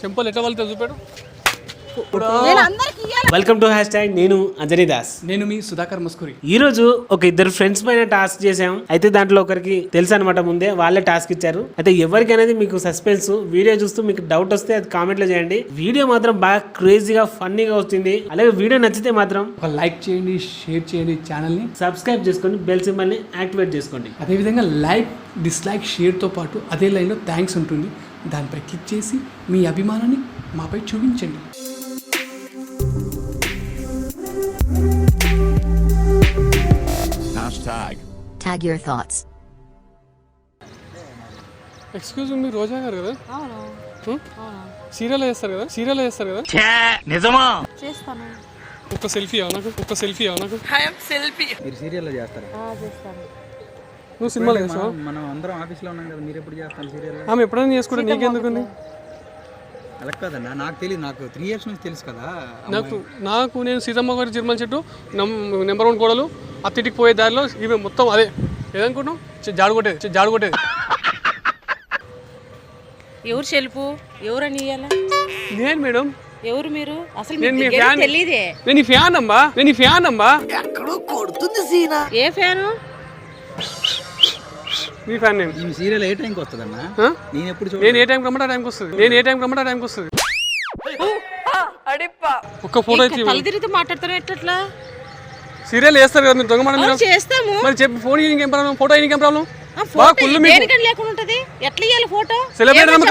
చెంపలు ఎట్లా వాళ్ళతో చూపాడు. వెల్కమ్ టు హ్యాష్ నేను అంజనీ దాస్. నేను మీ సుధాకర్ మస్కూరి. ఈ రోజు ఒక ఇద్దరు ఫ్రెండ్స్ పైన టాస్క్ చేసాం. అయితే దాంట్లో ఒకరికి తెలుసు అనమాట, ముందే వాళ్ళే టాస్క్ ఇచ్చారు. అయితే ఎవరికి అనేది మీకు సస్పెన్స్. వీడియో చూస్తూ మీకు డౌట్ వస్తే అది కామెంట్ లో చేయండి. వీడియో మాత్రం బాగా క్రేజీగా ఫన్నీగా వస్తుంది. అలాగే వీడియో నచ్చితే మాత్రం ఒక లైక్ చేయండి, షేర్ చేయండి, ఛానల్ ని సబ్స్క్రైబ్ చేసుకొని బెల్ సింబల్ ని యాక్టివేట్ చేసుకోండి. అదేవిధంగా లైక్, డిస్లైక్, షేర్ తో పాటు అదే లైన్ లో థ్యాంక్స్ ఉంటుంది. దానిపై క్లిక్ చేసి మీ అభిమానాన్ని మాపై చూపించండి. Tag your thoughts. Excuse me, Roja గారు కదా? సీరియల్ చేస్తారు కదా? నిజమా? చేస్తాను. ఒక సెల్ఫీ నాకు. మీరు సీరియల్లో చేస్తారా? నువ్వు సినిమాలో చేస్తావా? మనం అందరం ఆఫీస్లో ఉన్నాం కదా, మీరు ఎప్పుడు చేస్తాను సీరియల్? ఆమె ఎప్పుడైనా చేసుకుంటే నీకెందుకుంది? అలా కదన్నా, నాకు తెలియదు. నాకు 3 years నుంచి తెలుసు కదా. నాకు నేను సీతమ్మ గారి చిరుమల చెట్టు నెంబర్ 1 కోడలు అత్తింటికి పోయే దారిలో ఇవి మొత్తం అదే ఏదనుకుంటున్నావు, జాడు కొట్టేది. ఎవరు సెల్పు? ఎవరని ఇయ్యాలా? నేను మేడం. ఎవరు మీరు? అసలు నేను మీకు తెలియదే. నేను ఈ ఫ్యాన్ అమ్మా. ఎక్కడో కొడుతుంది సీనా. ఏ ఫ్యాను? మీ ఫ్యాన్ నేను. ఈ సీరియల్ ఏ టైంకి వస్తుందన్నా? నేను ఎప్పుడు నేను ఏ టైంకి రమ్మంటే ఆ టైంకి వస్తుంది. ఒక్క ఫోటో అయితే తల తిరిగితే మాట్లాడతారు ఎట్లా? సీరియల్ చేస్తారు కదా మీరు, దొంగ చేస్తాము. మరి చెప్పి ఫోన్ ఇంకేం ప్రాబ్లం, ఫోటో ఇంకేం ప్రాబ్లం? లేకుండా ఉంటది. ఎట్లా ఇయ్యాలి ఫోటో? సెలబ్రేట్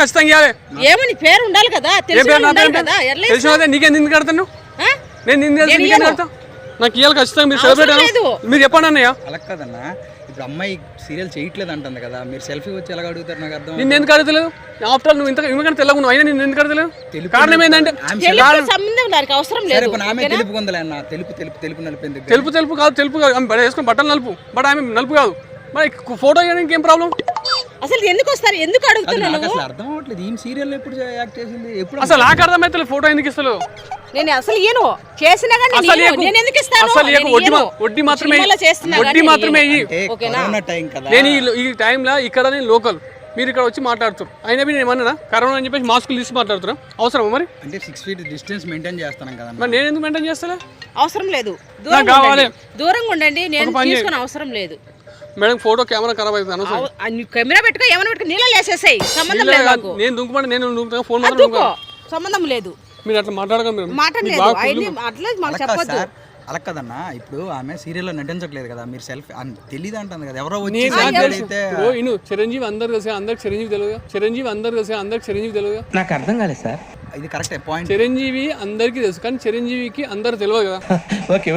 ఖచ్చితంగా ఇవ్వాలి. ఏమని పేరు ఉండాలి కదా, తెలిసిన నీకేం ఎందుకు కడతాను? నేను నిన్ను కడతా. నాకు ఇవ్వాలి ఖచ్చితంగా. మీరు సెలబ్రేట్ మీరు చెప్పండి అన్నయ్య. అలా కదన్నా, ఇప్పుడు అమ్మాయి సీరియల్ చేయట్లేదు అంటుంది కదా, మీరు సెల్ఫీ వచ్చి ఎలా అడుగుతారు? నాకు అర్థం. నిన్ను ఎందుకు అడగలేదు? ఆఫ్టర్ ఆల్ నువ్వు ఇంతకంటే తెల్లగా ఉన్నావు, అయినా నిన్ను ఎందుకు అడగలేదు? కారణం ఏంటంటే సంబంధం దానికి అవసరం లేదు. ఆమె తెలుపుకుందలే అన్న. తెలుపు నలిపింది. తెలుపు కాదు వేసుకుని బట్టలు నలుపు. బట్ ఆమె నలుపు కాదు. మరి ఫోటో ఇవ్వడానికి ఏం ప్రాబ్లం? అసలు ఎందుకు వస్తారు? ఎందుకు అడుగుతున్నాను? అసలు అర్థం అవ్వట్లేదు. ఈ సీరియల్ ఎప్పుడు యాక్ట్ చేసింది? ఎప్పుడు? అసలు నాకు అర్థమైతే ఫోటో ఎందుకు ఇస్తలేదు? నేను అసలు ఏను చేసినా కానీ నేను ఎందుకు ఇస్తాను? వడ్డీ మాత్రమే నేను ఈ టైంలో ఇక్కడ నేను లోకల్, మీరు ఇక్కడ వచ్చి మాట్లాడుతారు. అయినా నేను ఏమన్నా కరోనా అని చెప్పేసి మాస్కులు తీసి మాట్లాడుతున్నా. అవసరమా మరి? అంటే 6 feet డిస్టెన్స్ మెయింటైన్ చేస్తాను కదా. మరి నేను ఎందుకు మెయింటైన్ చేస్తా? అవసరం లేదు. కావాలి దూరంగా ఉండండి. నేను తీసుకుని అవసరం లేదు. మేడం ఫోటో కెమెరా ఖరాబ్ అవుతుంది. కెమెరా పెట్టుకో, ఏమైనా పెట్టుకో, నీళ్ళు వేసేసాయి. సంబంధం లేదు నాకు. నేను దుంకుమంటే నేను ఫోన్ సంబంధం లేదు. మీరు అట్లా మాట్లాడలేదు. అట్లా మాకు చెప్పొద్దు. అలా కదన్నా, ఇప్పుడు ఆమె సీరియల్లో నటించట్లేదు కదా, మీరు సెల్ఫీ తెలియదు అంటుంది కదా. ఎవరో చిరంజీవి అందరు కలిసి అందరికి చిరంజీవి తెలుగు. నాకు అర్థం కాలేదు సార్. ఇది కరెక్టే పాయింట్. చిరంజీవి అందరికి తెలుసు, కానీ చిరంజీవికి అందరు తెలియదు కదా. ఓకే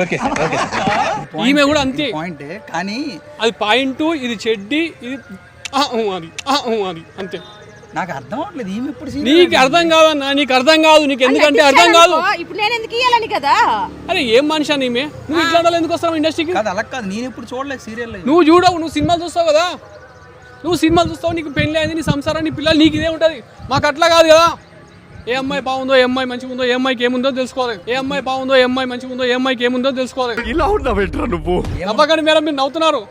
ఈమె కూడా అంతే పాయింట్. కానీ అది పాయింట్, ఇది చెడ్డి, ఇది అది అంతే. నాకు అర్థం అవ్వట్లేదు. ఈమె ఇప్పుడు నీకు అర్థం కాదన్నా, నీకు అర్థం కాదు. నీకు ఎందుకంటే అర్థం కాదు. ఇప్పుడు నేను ఎందుకు ఇయ్యాలని కదా? అరే ఏం మనిషి ఈమె? నువ్వు ఇట్లా ఎందుకు వస్తావు ఇండస్ట్రీకి? అలా కాదు, నేను ఎప్పుడు చూడలేదు సీరియల్. నువ్వు చూడవు, నువ్వు సినిమాలు చూస్తావు కదా. నీకు పెళ్లి అయింది, నీ సంసారం, నీ పిల్లలు, నీకు ఇదే ఉంటుంది. మాకు అట్లా కాదు కదా. ఏ అమ్మాయి బాగుందో, ఏ అమ్మాయి మంచిగా ఉందో, ఏ అమ్మాయికి ఏముందో తెలుసుకోవాలి. ఏ అమ్మాయి బాగుందో, ఏ అమ్మాయి మంచిగా ఉందో, ఏ అమ్మాయికి ఏముందో తెలుసుకోవాలి. ఇలా ఉన్నావు నువ్వు. నవ్వకండి మేడం, మీరు నవ్వుతున్నారు.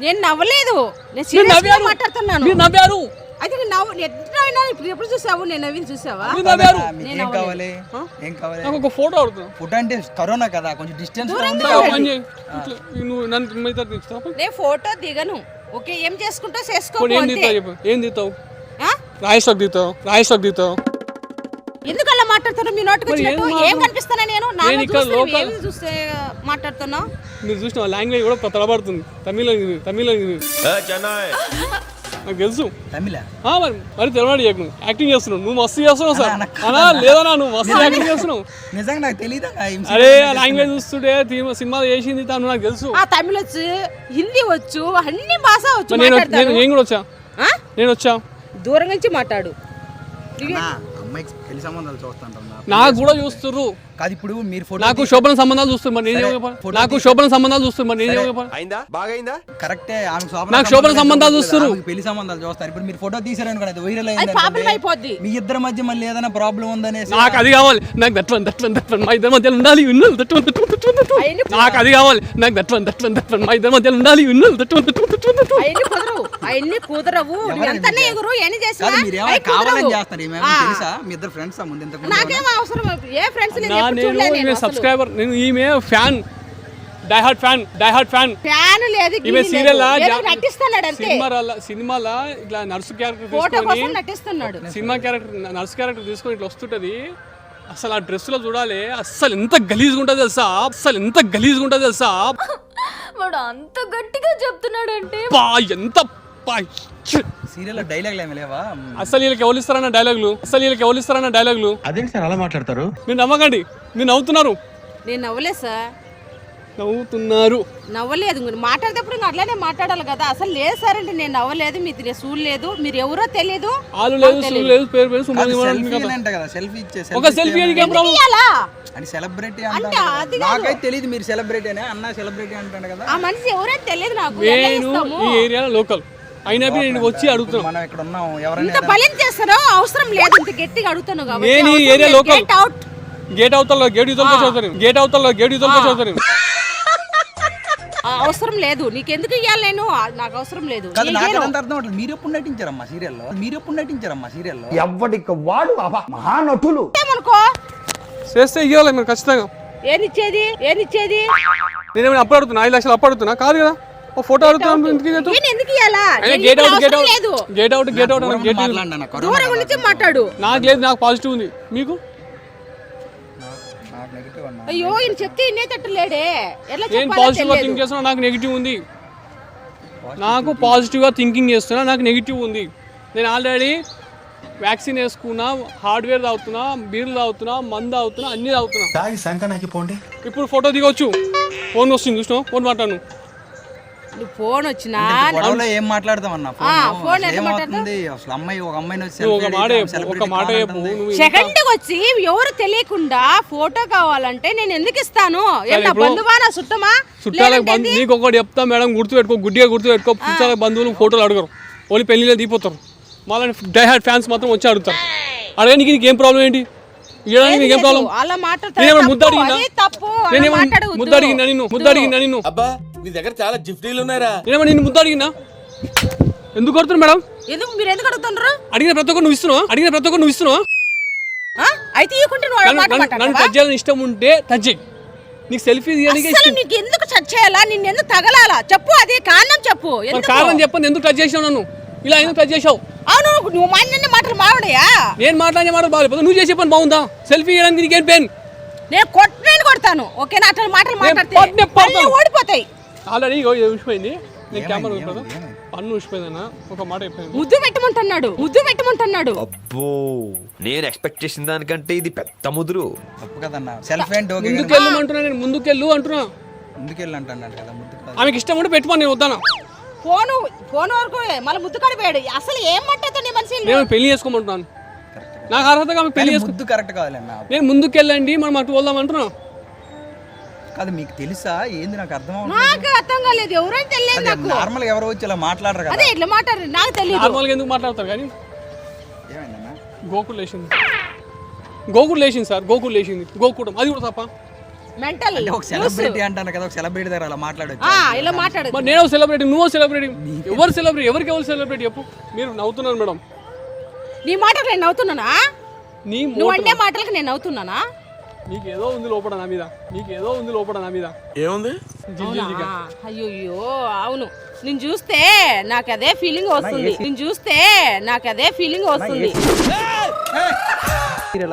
నేను నవ్వలేదు, నేను మాట్లాడుతున్నాను. మీరు నవ్వారు. అయితే ఎప్పుడు చూసావు? నేను నవ్వింది చూసావా? ఒక ఫోటో అడుగుతున్నా. ఫోటో అంటే కరోనా కదా, కొంచెం డిస్టెన్స్. నేను ఫోటో దిగను. ఓకే, ఏం చేసుకుంటా చేసుకో. ఏం తీస్తావు? రాయిస్టాక్ దిగుతావు. ఎందుకు అలా మాట్లాడుతున్నా? మీ నోటికి వచ్చినట్టు ఏం కనిపిస్తానా? నేను చూస్తే మాట్లాడుతున్నా. మీరు చూసిన లాంగ్వేజ్ కూడా తడబడుతుంది. తమిళ నాకు తెలుసు. మరి తెలవాడు యాక్టింగ్ చేస్తున్నావు. నువ్వు మస్తు చేస్తున్నావు సార్. లేదా నువ్వు మస్తు యాక్టింగ్ చేస్తున్నావు. నిజంగా నాకు తెలియదు. అరే లాంగ్వేజ్ చూస్తుంటే సినిమా చేసింది తను, నాకు తెలుసు. తమిళ వచ్చు, హిందీ వచ్చు, అన్ని భాష వచ్చు. నేను కూడా వచ్చా. దూరం నుంచి మాట్లాడు. అమ్మాయికి పెళ్లి సంబంధాలు చూస్తుంటారు నాకు కూడా చూస్తుర్రు. కాదు ఇప్పుడు మీరు ఫోటో నాకు శోభన సంబంధాలు చూస్తారు మరి నేను చెప్పాలి. నాకు శోభన సంబంధాలు చూస్తారు మరి నేను చెప్పాలి. అయిందా బాగైందా కరెక్టే. నాకు శోభన సంబంధాలు చూస్తారు. పెళ్లి సంబంధాలు చూస్తారు. ఇప్పుడు మీరు ఫోటో తీసారనుకోండి, అది వైరల్ అది ప్రాబ్లం అయిపోద్ది. మీ ఇద్దరి మధ్య మళ్ళీ ఏదైనా ప్రాబ్లం ఉందనేసి నాకు అది కావాలి. నాకు దట్వన్ మా ఇద్దరి మధ్యలో ఉండాలి ఉన్నది నాకు అది కావాలి. నాకు దట్వన్ మా ఇద్దరి మధ్యలో ఉండాలి ఉన్నది అవన్నీ కుదరవు. ఎంతనే ఎగురు ఎన్ని చేసినా మీరు ఏమైనా కావాలని చేస్తారు. ఏమైనా తెలుసా మీ ఇద్దరు ఫ్రెండ్స్ ముందు ఇంతకు నాకేం అవసరం. ఏ ఫ్రెండ్స్ నేను సబ్స్క్రైబర్. నేను ఈమె fan, die hard fan. Fan లేదు ఈమె సీరియల్ నటిస్తున్నాడు అంతే. సినిమాలో ఇట్లా నర్సు క్యారెక్టర్ ఫోటో కోసం తీసుకొని నటిస్తున్నాడు. సినిమా క్యారెక్టర్ నర్సు క్యారెక్టర్ తీసుకొని ఇట్లా వస్తుంటది. అసలు ఆ డ్రెస్ లో చూడాలి. అస్సలు ఎంత గలీజ్గా ఉంటుంది తెలుసా. వాడు అంత గట్టిగా చెప్తున్నాడంటే ఎంత సీరియల్ డైలాగ్ ఏమి లేవా? అసలు వీళ్ళకి ఎవరు ఇస్తారన్న డైలాగులు అదేంటి సార్ అలా మాట్లాడతారు? మీరు నమ్మకండి. మీరు నవ్వుతున్నారు. నేను నవ్వలేదు సార్. నవ్వలేదు. మీరు మాట్లాడేటప్పుడు ఇంకా అట్లానే మాట్లాడాలి కదా. అసలు లేదు సార్ అంటే నేను నవ్వలేదు. మీరు చూడలేదు. మీరు ఎవరో తెలియదు. ఒక సెల్ఫీ అని సెలబ్రిటీ అంటే నాకైతే తెలియదు. మీరు సెలబ్రిటీ అన్న సెలబ్రిటీ అంటాడు కదా. ఆ మనిషి ఎవరైనా తెలియదు నాకు. నేను ఈ ఏరియాలో లోకల్ అయినా నేను వచ్చి అడుగుతాను. మనం ఇక్కడ ఉన్నాం. ఇంత ఎవరైనా బలం చేస్తారో అవసరం లేదు. ఇంత గట్టిగా అడుగుతాను కాబట్టి నేను ఈ ఏరియా లోకల్. గేట్ అవతల గేట్ చదువుతాను. అవసరం లేదు. నీకెందుకు ఇవ్వాలి? నేను నాకు అవసరం లేదు. నాకేంత అర్థం అవట్లేదు. మీరు ఎప్పుడు నటించారమ్మా సీరియల్లో? ఎవ్వడికి వాడు మహానటులు ఏమనుకో చేస్తే ఇవ్వాలి మీరు ఖచ్చితంగా. ఏనిచ్చేది నేనేమైనా అప్పుడు అడుగుతున్నా? 5 లక్షలు అప్పుడు అడుగుతున్నా కాదు కదా. ఓ ఫోటో అడుగుతాను. ఎందుకు ఇవ్వాలా? గేట్ అవుట్ దూరం నుంచి మాట్లాడు. నాకు లేదు. నాకు పాజిటివ్ ఉంది. మీకు? అయ్యో ఈయన చెప్తే ఇన్నేటట్టు లేడే. నేను పాజిటివ్ గా థింక్ చేస్తున్నా. నాకు నెగిటివ్ ఉంది. నాకు పాజిటివ్ గా థింకింగ్ చేస్తున్నా. నాకు నెగిటివ్ ఉంది. నేను ఆల్రెడీ వ్యాక్సిన్ వేసుకున్నా, హార్డ్వేర్ తాగుతున్నా, బీర్లు తాగుతున్నా, మందు తాగుతున్నా, అన్ని తాగుతున్నా. ఇప్పుడు ఫోటో దిగొచ్చు. ఫోన్ వస్తుంది చూసినా. ఫోన్ మాట్లాడు. నువ్వు ఫోన్ వచ్చినా ఏం మాట్లాడతామన్నా? ఫోన్ అసలు అమ్మాయి ఒక అమ్మాయిని సెకండ్ వచ్చి ఎవరు తెలియకుండా ఫోటో కావాలంటే నేను ఎందుకు ఇస్తాను? బంధువా చుట్టమా? చుట్టాలకు నీకు ఒకటి చెప్తా మేడం, గుర్తుపెట్టుకో. గుడ్డిగా గుర్తుపెట్టుకో. చుట్టాల బంధువులు ఫోటోలు అడగరు. ఓన్లీ పెళ్లిలో దిగిపోతారు. మళ్ళీ డై హార్ట్ ఫ్యాన్స్ మాత్రం వచ్చి అడుగుతారు. అడగడానికి నీకు ఏం ప్రాబ్లం ఏంటి? నీకేం ప్రాబ్లం? ముద్దడిగినా నిన్ను అబ్బా మీ దగ్గర చాలా జిఫ్టీలు ఉన్నారా? నిన్ను ముద్దడిగినా? ఎందుకు కొడుతున్నా మేడం? మీరు ఎందుకు అడుగుతున్నారు? అడిగిన ప్రతి ఒక్కరు నువ్వు ఇస్తున్నావా? అయితే నన్ను టచ్ చేయాలని ఇష్టం ఉంటే టచ్ చేయి. నీకు సెల్ఫీ నీకు ఎందుకు టచ్ చేయాలా? నిన్ను ఎందుకు తగలాలా చెప్పు. అదే కారణం చెప్పు. కారణం చెప్పండి. ఎందుకు టచ్ చేసావు నన్ను? ఇలా ఎందుకు టచ్ చేసావు? అవును, నువ్వు మాట్లాడిన మాటలు బాగున్నాయా? నేను మాట్లాడిన మాటలు బాగలేదు. నువ్వు చేసే పని బాగుందా? సెల్ఫీ చేయడానికి నీకేం పెయిన్? నేను కొడతాను. ఓకేనా? అట్లా మాటలు మాట్లాడితే ఓడిపోతాయి. ఆల్రెడీ ఊసిపోయింది. నేను కెమెరా పన్ను ఊసిపోయిందన్న. ఒక మాట అయిపోయింది. ముద్దు పెట్టమంటున్నాడు. అబ్బో నేను ఎక్స్పెక్ట్ చేసిన దానికంటే ఇది పెద్ద ముదురు. తప్పు కదన్నా. సెల్ఫ్ అండ్ ముందుకెళ్ళమంటున్నా. నేను ముందుకెళ్ళు అంటున్నా. ముందుకెళ్ళంటున్నాను కదా. ఆమెకి ఇష్టం ఉంటే పెట్టుమని నేను వద్దాను. ఫోన్ వరకు మళ్ళీ ముద్దు కడిపోయాడు. అసలు ఏం మాట్లాడుతుంది మనిషి? నేను పెళ్లి చేసుకోమంటున్నాను. నాకు అర్హతగా పెళ్లి ముద్దు కరెక్ట్ కావాలన్నా. నేను ముందుకెళ్ళండి మనం అటు వెళ్దాం అంటున్నా. కాదు మీకు తెలుసా ఏంది? నాకు అర్థం కాలేదు. ఎవరైనా తెలియదు నాకు. నార్మల్ ఎవరో వచ్చి ఇలా మాట్లాడరు కదా. అదే ఇట్లా మాట్లాడరు. నాకు తెలియదు. నార్మల్గా ఎందుకు మాట్లాడతారు కానీ. ఏమైందన్నా? గోకుల్ లేచింది సార్. గోకుటం అది కూడా తప్ప. మెంటల్. ఒక సెలబ్రిటీ అంటాను కదా. ఒక సెలబ్రిటీ దగ్గర అలా మాట్లాడొచ్చు. ఇలా మాట్లాడదు. మరి నేను సెలబ్రిటీ, నువ్వు సెలబ్రిటీ. ఎవరు సెలబ్రిటీ? ఎవరికి సెలబ్రిటీ చెప్పు. మీరు నవ్వుతున్నారు మేడం. నీ మాటలకు నేను నవ్వుతున్నానా? నువ్వు అంటే మాటలకు నేను నవ్వుతున్నానా? నీకేదో ఉంది లోపల నా మీద. ఏముంది? అయ్యో అవును. నేను చూస్తే నాకు అదే ఫీలింగ్ వస్తుంది.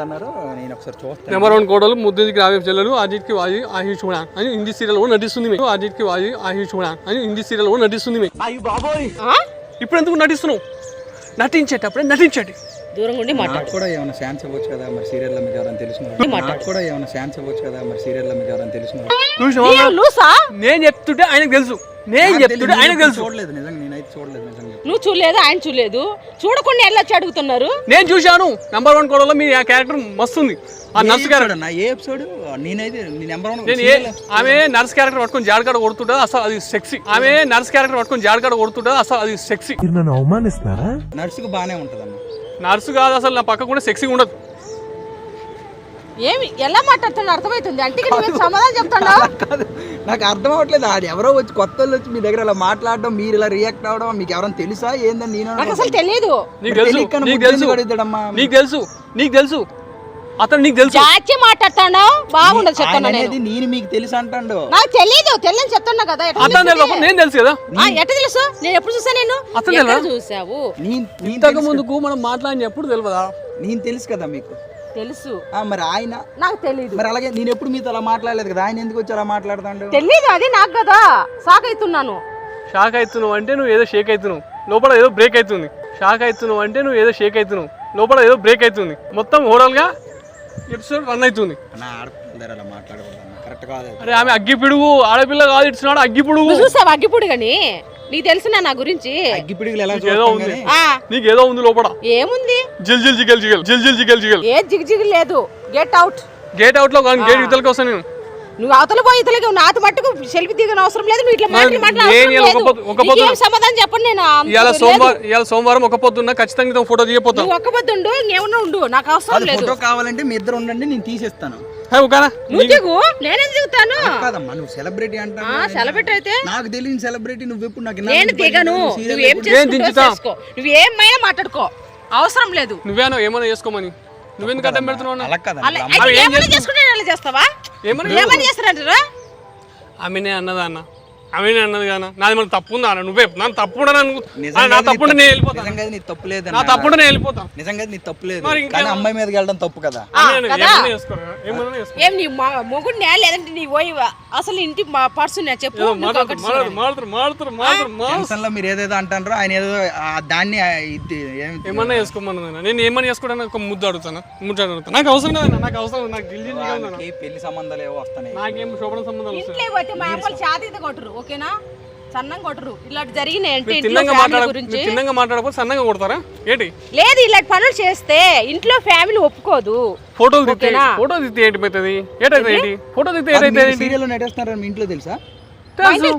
అన్నారు. నేను ఒకసారి చూస్తాను. నెంబర్ 1 కోడలు ముద్దుకి రావే చెల్లెలు అజిత్కి వాజి ఆహి చూడా అని హిందీ సీరియల్ కూడా నటిస్తుంది. ఇప్పుడు ఎందుకు నటిస్తున్నావు? నటించేటప్పుడే నటించండి. దూరంగా ఉండి మాట్లాడు. నాకు కూడా ఏమైనా ఛాన్స్ ఇవ్వచ్చు కదా మరి సీరియల్లో మీకు ఎవరైనా తెలిసిన వాళ్ళు. నాకు కూడా ఏమైనా ఛాన్స్ ఇవ్వచ్చు కదా మరి సీరియల్లో మీకు ఎవరైనా తెలిసిన వాళ్ళు. నేను లూసా? నేను చెప్తుంటే ఆయనకు తెలుసు, నేను చెప్తుంటే ఆయనకు తెలుసు. చూడలేదు నిజంగా, నేనైతే చూడలేదు నిజంగా. నువ్వు చూడలేదు, ఆయన చూడలేదు. చూడకుండా వెళ్ళొచ్చి అడుగుతున్నారు. నేను చూశాను. నెంబర్ 1 కోడలో మీ క్యారెక్టర్ మస్తుంది. ఆ నర్స్ క్యారెక్టర్ నా ఏ ఎపిసోడ్ నేనైతే నెంబర్ 1 నేను ఆమె నర్స్ క్యారెక్టర్ పట్టుకొని జాడకాడ కొడుతుంటా, అసలు అది సెక్సీ. ఆమె నర్స్ క్యారెక్టర్ పట్టుకొని జాడకాడ కొడుతుంటా, అసలు అది సెక్సీ. నన్ను అవమానిస్తున్నారా? నర్సుకు బాగానే ఉంటదన్న. నర్సు కాదు అసలు, నా పక్క కూడా సెక్సీ ఉండదు. ఏమి ఎలా మాట్లాడుతున్నా అర్థమవుతుంది అంటే నువ్వు సమాధానం చెప్తాడా? కాదు నాకు అర్థం అవ్వట్లేదు. అది ఎవరో వచ్చి కొత్త వాళ్ళు వచ్చి మీ దగ్గర ఇలా మాట్లాడడం, మీరు ఇలా రియాక్ట్ అవ్వడం మీకు ఎవరైనా తెలుసా ఏందని నేను నాకు అసలు తెలియదు. నీకు తెలుసు, నీకు తెలుసు, నీకు తెలుసు, నీకు తెలుసు, అతను నీకు తెలుసు. చాచి మాట్లాడతాడా? బాగుండదు చెప్తాను అనేది నేను మీకు తెలుసు అంటాడు. నాకు తెలియదు, తెలియని చెప్తున్నా కదా. అతను తెలియదు, నేను తెలుసు కదా. ఎట్ట తెలుసు? నేను ఎప్పుడు చూసా? నేను అతను ఎక్కడ చూసావు? ఇంతకు ముందుకు మనం మాట్లాడిన ఎప్పుడు తెలియదా? నేను తెలుసు కదా మీకు. తెలుసు మరి ఆయన నాకు తెలియదు. మరి అలాగే నేను ఎప్పుడు మీతో అలా మాట్లాడలేదు కదా, ఆయన ఎందుకు వచ్చి అలా మాట్లాడుతాడు? తెలియదు, అది నాకు కదా. షాక్ అవుతున్నాను. షాక్ అవుతున్నావు అంటే నువ్వు ఏదో షేక్ అవుతున్నావు, లోపల ఏదో బ్రేక్ అవుతుంది. షాక్ అవుతున్నావు అంటే నువ్వు ఏదో షేక్ అవుతున్నావు, లోపల ఏదో బ్రేక్ అవుతుంది. మొత్తం ఓవరాల్గా ఎపిసోడ్ రన్ అవుతుంది. అలా మాట్లాడకూడదు, కరెక్ట్ కాదు. అరే ఆమె అగ్గిపిడుగు, ఆడపిల్ల కాదు, ఇచ్చినాడు అగ్గిపిడుగు. చూసావు అగ్గిపుడు గాని? నీకు తెలుసునా నా గురించి? అగ్గిపిడుగులు ఎలా ఏదో ఉంది, నీకేదో ఉంది లోపల. ఏముంది? జిల్ జిల్ జిగల్ జిగల్ జిల్ జిల్ జిగల్ జిగల్. ఏ జిగ్ లేదు. Get out. గేట్ అవుట్ లో కానీ గేట్ ఇతలకి వస్తాను నేను. నువ్వు అవతల పోయి ఇతలకి నాతో మట్టుకు సెల్ఫీ దిగన అవసరం లేదు. నువ్వు ఇట్లా సమాధానం చెప్పండి. నేను ఇవాళ సోమవారం ఒక పొద్దున్న ఖచ్చితంగా ఫోటో తీయపోతాను. నువ్వు ఒక్క పొద్దుండు, ఇంకేమన్నా ఉండు, నాకు అవసరం లేదు. ఫోటో కావాలంటే మీ ఇద్దరు ఉండండి, నేను తీసేస్తాను. నువ్వు దిగు, నేనే దిగుతాను. కాదమ్మా, నువ్వు సెలబ్రిటీ అంటా. సెలబ్రిటీ అయితే నాకు తెలియని సెలబ్రిటీ నువ్వు ఎప్పుడు నాకు నేను దిగను. నువ్వేం చేసుకో, నువ్వేమైనా మాట్లాడుకో, అవసరం లేదు. నువ్వేనో ఏమైనా చేసుకోమని నువ్వెందుకు అడ్డం పెడుతున్నావు? చేసుకుంటే చేస్తావా? ఏమైనా చేస్తారంటారా? ఆమెనే అన్నదా అన్న, ఆమెనే అన్నది కానీ నాది మన తప్పు ఉందా అన్న? నువ్వే నన్ను తప్పు నా తప్పు నేను వెళ్ళిపోతా. నిజంగా నీ తప్పు లేదు, నా తప్పు నేను వెళ్ళిపోతా. నిజంగా నీ తప్పు లేదు, కానీ అమ్మాయి మీదకి వెళ్ళడం తప్పు కదా. ఏం నీ మొగుడిని లేదంటే నీ పోయి అసలు ఇంటి పర్సన్ చెప్పు. టెన్షన్ లో మీరు ఏదేదో అంటారో ఆయన ఏదో దాన్ని ఏమన్నా చేసుకోమన్నా. నేను ఏమన్నా చేసుకోవడానికి ఒక ముద్దు అడుగుతాను, నాకు అవసరం కదా, నాకు అవసరం. నాకు పెళ్లి సంబంధాలు ఏవో వస్తున్నాయి, నాకేం శోభన సంబంధాలు ఇంట్లో పోతే మా అమ్మలు ఛాతీతో కొట్టరు, ఓకేనా? సన్నంగా కొట్టరు. ఇలాంటి జరిగినాయి తిన్నంగా మాట్లాడకపోతే సన్నంగా కొడతారా ఏంటి? లేదు, ఇలాంటి పనులు చేస్తే ఇంట్లో ఫ్యామిలీ ఒప్పుకోదు. ఫోటోలు తిత్తే ఏంటి? ఏటైతే ఫోటో తిత్తే ఏటైతే సీరియల్ నటిస్తున్నారని మీ ఇంట్లో తెలుసా?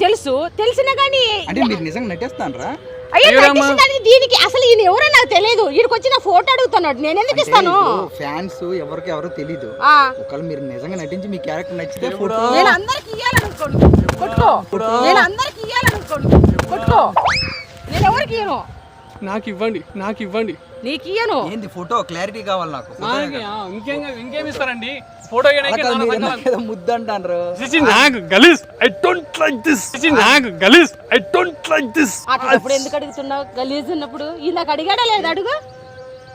తెలుసు, తెలిసినా కానీ అంటే మీరు నిజంగా నటిస్తానరా? అయ్యో దీనికి అసలు ఈయన ఎవరో నాకు తెలియదు. వీడికి వచ్చి నా ఫోటో అడుగుతున్నాడు, నేను ఎందుకు ఇస్తాను? ఫ్యాన్స్ ఎవరికి ఎవరో తెలీదు. ఒకవేళ మీరు నిజంగా నటించి మీ క్యారెక్టర్ నచ్చితే ఫోటో నేను అందరికి ఇయ్యాలనుకోండి, కొట్టుకో. నేను అందరికి ఇయ్యాలనుకోండి, కొట్టుకో. నేను ఎవరికి ఇయ్యను. నాకు ఇవ్వండి, నాకు ఇవ్వండి. నీకు ఇయ్యను. ఏంది ఫోటో క్లారిటీ కావాలి నాకు. ఇంకేం ఇస్తారండి? ఫోటో ముద్దు అంటారు. నాకు గలీజ్, ఐ డోంట్ లైక్ దిస్. నాకు గలీజ్, ఐ డోంట్ లైక్ దిస్. అప్పుడు ఎందుకు అడుగుతున్నావు? గలీజ్ ఉన్నప్పుడు నాకు అడిగాడా లేదు? అడుగు.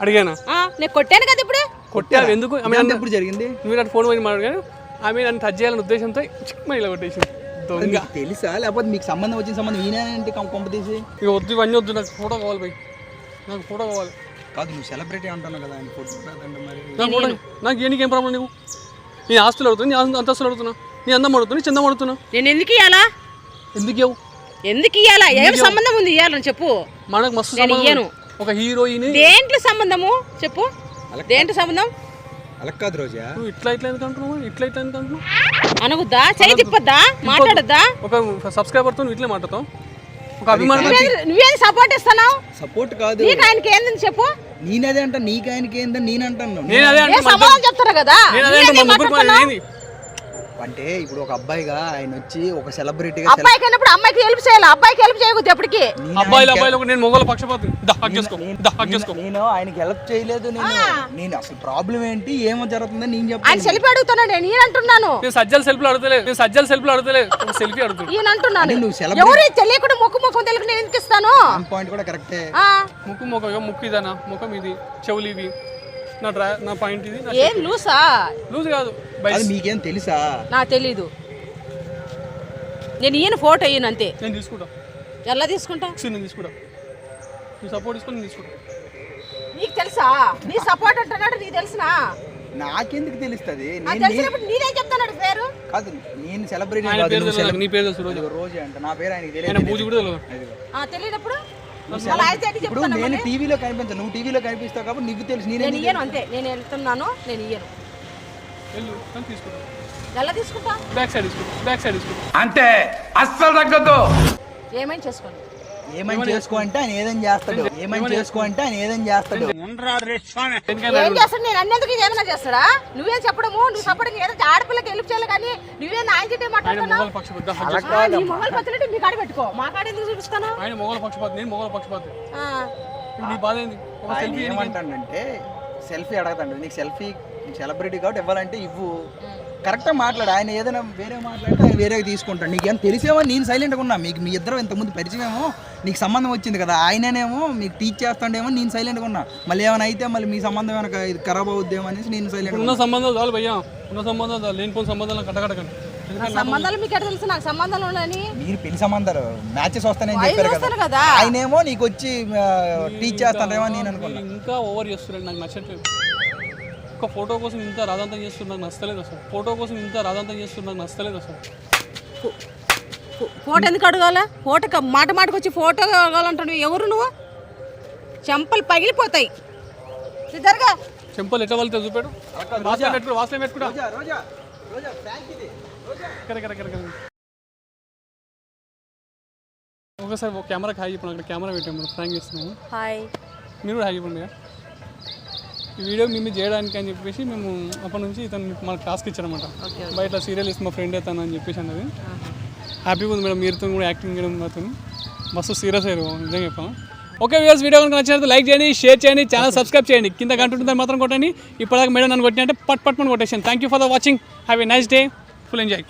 అడిగానా? నేను కొట్టాను కదా ఇప్పుడు. కొట్టాను ఎందుకు? ఎప్పుడు జరిగింది? నువ్వు నాకు ఫోన్ పోయి మాట్లాడు. ఆమె నన్ను టచ్ చేయాలనే ఉద్దేశంతో చిక్క ఇలా కొట్టేసింది. తెలుసా లేకపోతే మీకు సంబంధం వచ్చిన సంబంధం ఈయనంటే కొంప తీసి ఇక వద్దు, ఇవన్నీ వద్దు, నాకు ఫోటో కావాలి పోయి, నాకు ఫోటో కావాలి. కాదు నువ్వు సెలబ్రిటీ అంటున్నావు కదా, ఆయన ఫోటో మరి నాకు ఫోటో. నాకు నీకేం ప్రాబ్లం? నీకు నీ ఆస్తులు అడుగుతున్నా, నీ అంతస్తులు అడుగుతున్నా, నీ అందం అడుగుతున్నా, చందం అడుగుతున్నా. నేను ఎందుకు ఇయ్యాలా? ఎందుకు ఇయ్యాలా? ఏం సంబంధం ఉంది ఇయ్యాలని చెప్పు. మనకు మస్తు సంబంధం. ఒక హీరోయిన్ దేంట్లో సంబంధము చెప్పు? దేంట్లో సంబంధం? అలా కాదు రోజా, నువ్వు ఇట్లా ఎందుకు అంటున్నావు? ఇట్లా ఎందుకు అంటున్నావు? అనవద్దా? చేయి తిప్పొద్దా? మాట్లాడద్దా? ఒక సబ్స్క్రైబర్ తో ఇట్లే మాట్లాడతావు. ఒక అభిమానం. నువ్వేది సపోర్ట్ ఇస్తున్నావు? సపోర్ట్ కాదు. నీకు ఆయనకి ఏందని చెప్పు. నేనదే అంటా, నీకు ఆయనకి ఏందని నేను అంటాను. సమాధానం చెప్తారా కదా? అంటే ఇప్పుడు ఒక అబ్బాయిగా ఆయన వచ్చి ఒక సెలబ్రిటీగా, అబ్బాయికి అయినప్పుడు అమ్మాయికి హెల్ప్ చేయాలి, అబ్బాయికి హెల్ప్ చేయకూడదు ఎప్పటికీ. అబ్బాయిలు నేను మొగల పక్షపాతం. నేను ఆయనకి హెల్ప్ చేయలేదు. నేను అసలు ప్రాబ్లం ఏంటి, ఏమో జరుగుతుందని నేను చెప్పాను. ఆయన సెల్ఫీ అడుగుతున్నాడు, నేను అంటున్నాను. నేను సజ్జల సెల్ఫీలు అడుగుతలేదు, సెల్ఫీ అడుగుతాను. నేను అంటున్నాను ఎవరు తెలియకుండా ముఖం తెలియక నేను ఎందుకు ఇస్తాను? పాయింట్ కూడా కరెక్టే. ముక్కు ఇదనా, ముఖం ఇది, చెవులు ఇవి, నా పాయింట్ ఇది. ఏం లూసా? లూజ్ కాదు. మీకేం తెలుసా? నాకు తెలీదు. నేను ఈయన ఫోటో ఇయ్యను అంతే. నేను తీసుకుంటా. ఎలా తీసుకుంటా? నేను తీసుకుంటా. నువ్వు సపోర్ట్ తీసుకొని తీసుకుంటా. నీకు తెలుసా నీ సపోర్ట్ అంటున్నాడు నీకు తెలుసునా నాకెందుకు తెలుస్తుంది తెలిసినప్పుడు నీదేం చెప్తున్నాడు పేరు కాదు నేను సెలబ్రిటీ ఆయన పేరు తెలుసు, నీ పేరు తెలుసు రోజు. రోజు అంట నా పేరు ఆయనకి ఆయన తెలియదు. పూజ కూడా తెలియదు. తెలియనప్పుడు అలా అయితే ఏంటి ఇప్పుడు చెప్తాను నేను టీవీలో కనిపించను, నువ్వు టీవీలో కనిపిస్తావు కాబట్టి నీకు తెలుసు. నేను ఇయ్యను అంతే, నేను వెళ్తున్నాను, నేను ఇయ్యను. వెళ్ళు, కానీ తీసుకుంటా. ఎలా తీసుకుంటా బ్యాక్ సైడ్ తీసుకుంటా, బ్యాక్ సైడ్ తీసుకుంటా. అంతే అస్సలు తగ్గదు. ఏమైనా చేసుకోండి. ఏమని చేసుకో అంటే ఆయన ఏదైనా చేస్తాడు, ఏమని చేసుకో అంటే ఆయన ఏదైనా చేస్తాడు. ఏం చేస్తాడు నేను అన్నందుకు ఇది ఏమైనా చేస్తాడా? నువ్వేం చెప్పడము, నువ్వు చెప్పడం ఏదో ఆడపిల్లకి హెల్ప్ చేయాలి కానీ నువ్వేం ఆయన చెట్టే ఆయన మాట్లాడుతున్నావు. మొగల పక్షపాతి. నీ మొగలు పచ్చడి మీ కాడ పెట్టుకో, మా కాడ ఎందుకు చూపిస్తాను? ఆయన మొగల పక్షపాతి, నేను మొగల పక్షపాతి. ఇప్పుడు నీ బాధ ఏంది? ఒక ఆయన సెల్ఫీ ఏమంటాడంటే సెల్ఫీ అడగతాడు, నీకు సెల్ఫీ సెలబ్రిటీ కాబట్టి ఇవ్వాలంటే ఇవ్వు, కరెక్ట్గా మాట్లాడు. ఆయన ఏదైనా వేరే మాట్లాడితే ఆయన వేరేగా తీసుకుంటాడు. నీకేం తెలిసేమో నేను సైలెంట్గా ఉన్నా, మీకు మీ ఇద్దరు ఇంతకుముందు పరిచయమేమో, నీకు సంబంధం వచ్చింది కదా, ఆయననేమో మీకు టీచ్ చేస్తాడేమో నేను సైలెంట్గా ఉన్నా. మళ్ళీ ఏమైనా అయితే మళ్ళీ మీ సంబంధం ఏమైనా ఇది ఖరాబ్ అవుద్దేమో అనేసి నేను సైలెంట్గా ఉన్న సంబంధాలు చాలు భయ్యా, ఉన్న సంబంధాలు చాలు, లేనిపోయిన సంబంధాలు కట్టకట్టకండి. నా సంబంధాలు మీకు ఎట్లా తెలుసు? నాకు సంబంధాలు ఉన్నాయని మీరు పెళ్లి సంబంధాలు మ్యాచెస్ వస్తానని వాయిస్ చెప్పారు వస్తాను కదా, కదా. ఆయనేమో నీకు వచ్చి టీచ్ చేస్తాడేమో అని నేను అనుకున్నా. ఇంకా ఓవర్ చేస్తున్నాడు, నాకు నచ్చట్లేదు. ఒక ఫోటో కోసం ఇంత రాదంతం చేస్తున్నా నాకు నచ్చలేదు అసలు. ఫోటో కోసం ఇంత రాదంతం చేస్తున్నా నాకు నచ్చలేదు అసలు. ఫోటో ఎందుకు అడగాల? ఫోటో మాట మాటకు వచ్చి ఫోటో కావాలంటాడు. ఎవరు నువ్వు? చెంపలు పగిలిపోతాయి. సిద్ధర్గా చెంపలు ఎట్లా వాళ్ళు చూపాడు, వాసన పెట్టుకో, వాసన పెట్టుకుంటా. ఒకసారి ఒక కెమెరాకి హాయ్ చెప్పండి, అక్కడ కెమెరా పెట్టాము, ఫ్రాంక్ చేస్తున్నాము. హాయ్. మీరు కూడా హాయ్ చెప్పండి. ఈ వీడియో మేము చేయడానికి అని చెప్పేసి మేము అప్పటి నుంచి ఇతను మనకు టాస్క్ ఇచ్చారనమాట. బయట సీరియల్ ఇస్తే మా ఫ్రెండ్ అవుతాను అని చెప్పేసి అన్నది. హ్యాపీగా ఉంది మేడం, మీరుతో కూడా యాక్టింగ్ చేయడం అతను మస్తు సీరియస్ అయ్యారు నిజంగా చెప్పాను. ఓకే వ్యూవర్స్, వీడియో కనుక నచ్చినట్టు లైక్ చేయండి, షేర్ చేయండి, ఛానల్ సబ్స్క్రైబ్ చేయండి. కింద గంట ఉంటుంది మాత్రం కొట్టండి. ఇప్పటిదాకా మేడం నన్ను కొట్టినంటే పట్ కొట్టేసాను. Thank you for the watching. Have a nice day, full enjoy.